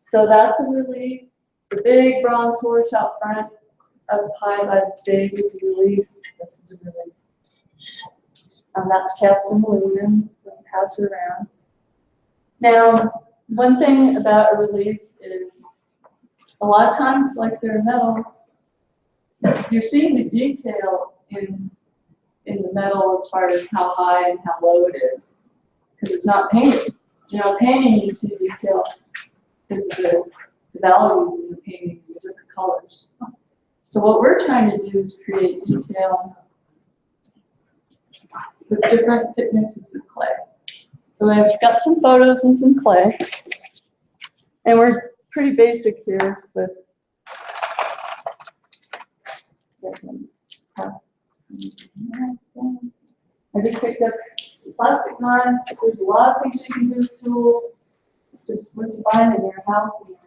So that's a relief. The big bronze horse out front up high by the stage is a relief. This is a relief. And that's cast in aluminum. We'll pass it around. Now, one thing about a relief is a lot of times, like they're metal, you're seeing the detail in the metal as far as how high and how low it is, because it's not painted. You know, painting you see detail because of the values in the paintings of different colors. So what we're trying to do is create detail with different thicknesses of clay. So I've got some photos and some clay, and we're pretty basic here with I just picked up some plastic knives. There's a lot of things you can do with tools. Just what you find in your house and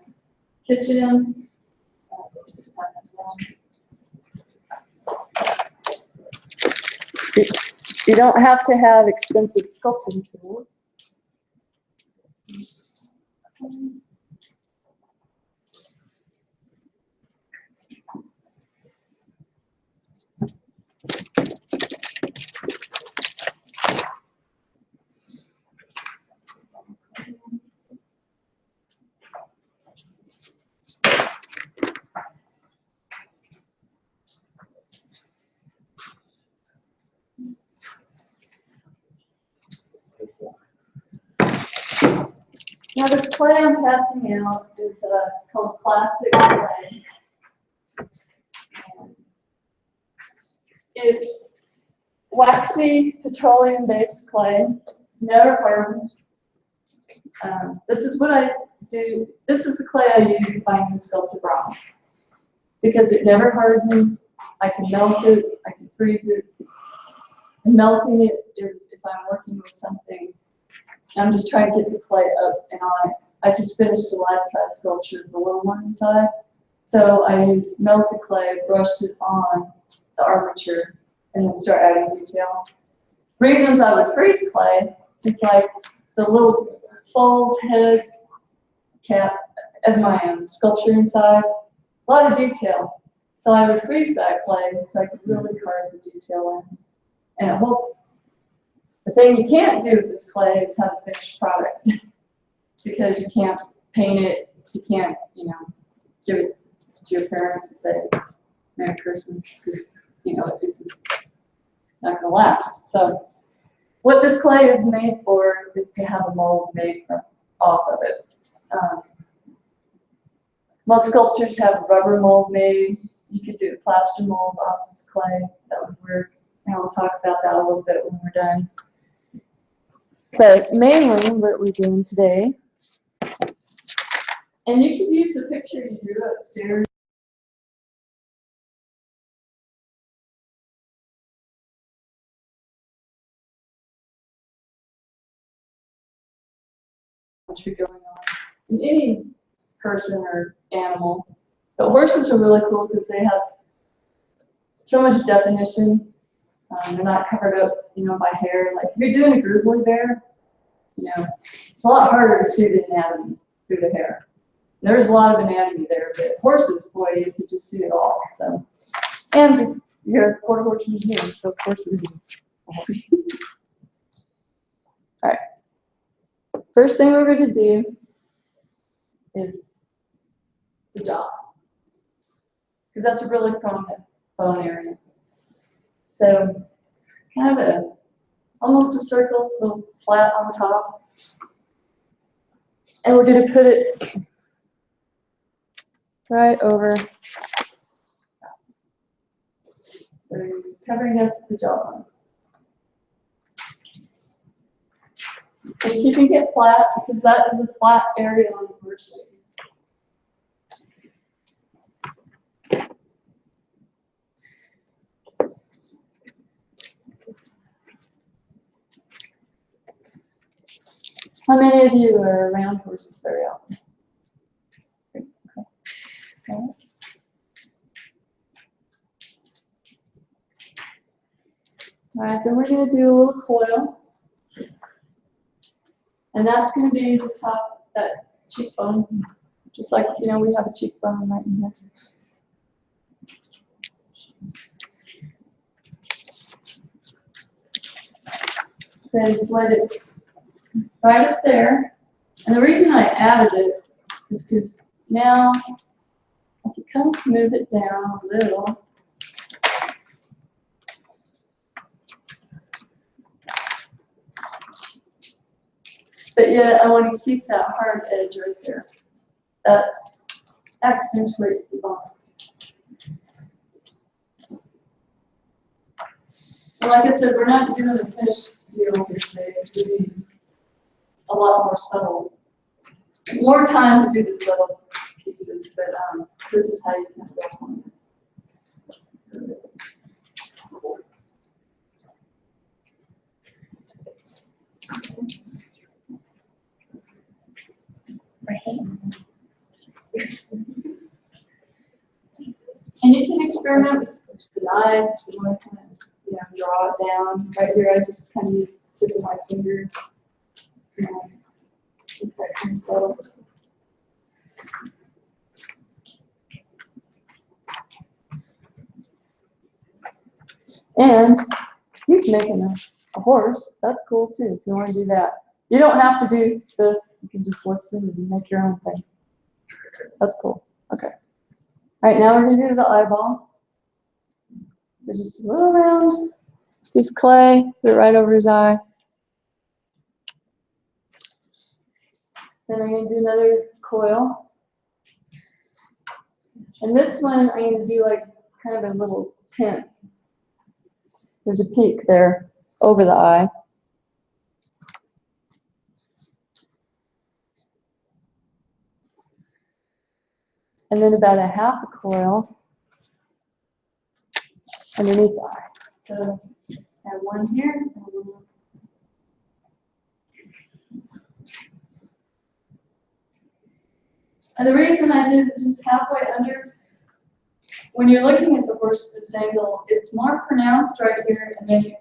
your kitchen. Just pass this down. You don't have to have expensive sculpting tools. Now this clay I'm passing out is called classic clay. And it's waxy petroleum-based clay, never hardens. This is what I do. This is the clay I use if I need to sculpt a bronze because it never hardens. I can melt it. I can freeze it. And melting it is if I'm working with something. I'm just trying to get the clay up and on it. I just finished a life-size sculpture of the little one inside. So I use melted clay, brushed it on the armature, and then start adding detail. Reasons I would freeze clay, it's like the little fold head cap of my sculpture inside. A lot of detail. So I would freeze that clay so I could really carve the detail in. And it won't. The thing you can't do with this clay is have a finished product because you can't paint it, you can't, give it to your parents and say Merry Christmas because, it's just not going to last. So what this clay is made for is to have a mold made off of it. Most sculptures have a rubber mold made. You could do a plaster mold off this clay. That would work. And we'll talk about that a little bit when we're done. But mainly what we're doing today, and you can use the picture you drew upstairs. Going on in any person or animal. But horses are really cool because they have so much definition. They're not covered up, by hair. Like if you're doing a grizzly bear, it's a lot harder to see the anatomy through the hair. There's a lot of anatomy there, but horses, boy, you can just see it all. So, and you're at the Quarter Horse Museum, so of course we do. All right. First thing we're going to do is the jaw, because that's a really prominent bone area. So, kind of almost a circle, a little flat on top. And we're going to put it right over. So you're covering up the jawbone. And keeping it flat because that is a flat area on the horse. How many of you are around horses very often? Okay. All right, then we're going to do a little coil. And that's going to be the top, that cheekbone. Just like, we have a cheekbone right in here. So just let it right up there. And the reason I added it is because now I can kind of move it down a little. But yet I want to keep that hard edge right there. That accentuates the bone. And like I said, we're not doing the finished deal here today. It's really a lot more subtle. More time to do the subtle pieces, but this is how you can go on it. And you can experiment with the knife. You want to kind of, draw it down. Right here, I just kind of use the tip of my finger. Keep that kind of subtle. And you can make a horse. That's cool too, if you want to do that. You don't have to do this. You can just listen and make your own thing. That's cool. Okay. All right, now we're going to do the eyeball. So just a little round piece of clay, put it right over his eye. Then I'm going to do another coil. And this one, I'm going to do like kind of a little tint. There's a peak there over the eye. And then about a half a coil underneath the eye. So I have one here and one. And the reason I did it just halfway under, when you're looking at the horse at this angle, it's more pronounced right here, and then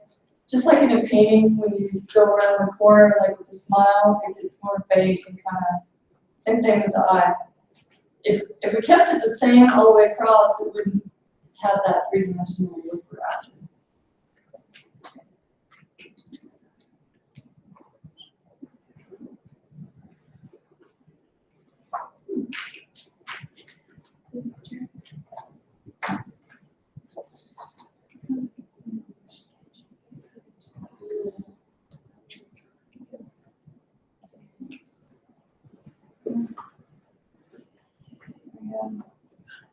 just like in a painting, when you go around the corner, like with a smile, it gets more vague and kind of, same thing with the eye. If we kept it the same all the way across, it wouldn't have that three-dimensional look we're after.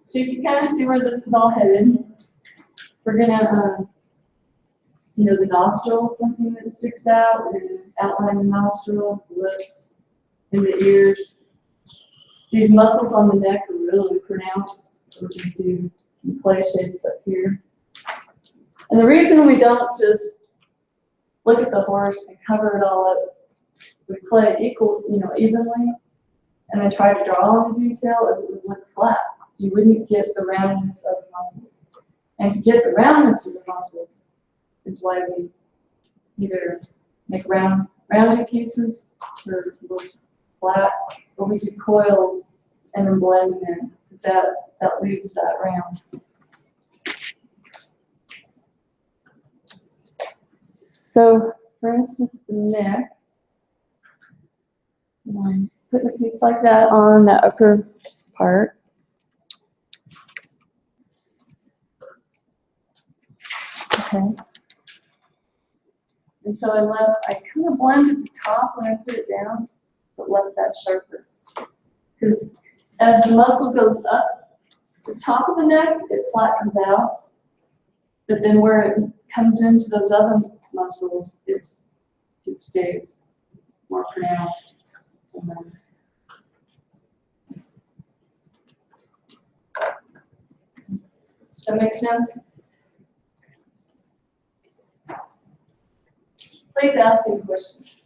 So you can kind of see where this is all headed. We're gonna, the nostril, something that sticks out. We're gonna outline the nostril, the lips, and the ears. These muscles on the neck are really pronounced, so we're gonna do some clay shapes up here. And the reason we don't just look at the horse and cover it all up with clay evenly, and I try to draw on the detail, is it would look flat. You wouldn't get the roundness of the muscles. And to get the roundness of the muscles is why we either make rounded pieces where it's a little flat, or we do coils and then blend them in. That leaves that round. So, for instance, the neck. Put a piece like that on the upper part. Okay. And so I kind of blended the top when I put it down, but left that sharper. Because as the muscle goes up, the top of the neck, it flattens out. But then where it comes into those other muscles, it stays more pronounced. Does that make sense? Please ask me questions.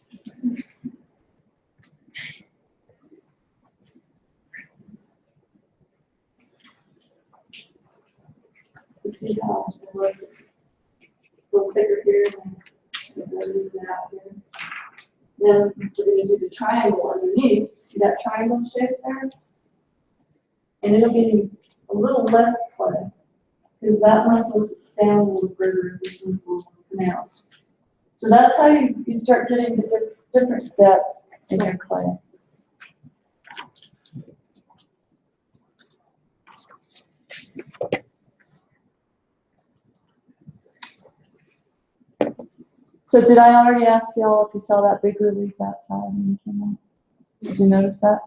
Let's see how it looks. A little bigger here and then out here. Then we're going to do the triangle underneath. See that triangle shape there? And it'll be a little less clay because that muscle sits down a little further. This one's a little pronounced. So that's how you start getting the different depth in your clay. So did I already ask y'all if you saw that big relief outside when you came in? Did you notice that?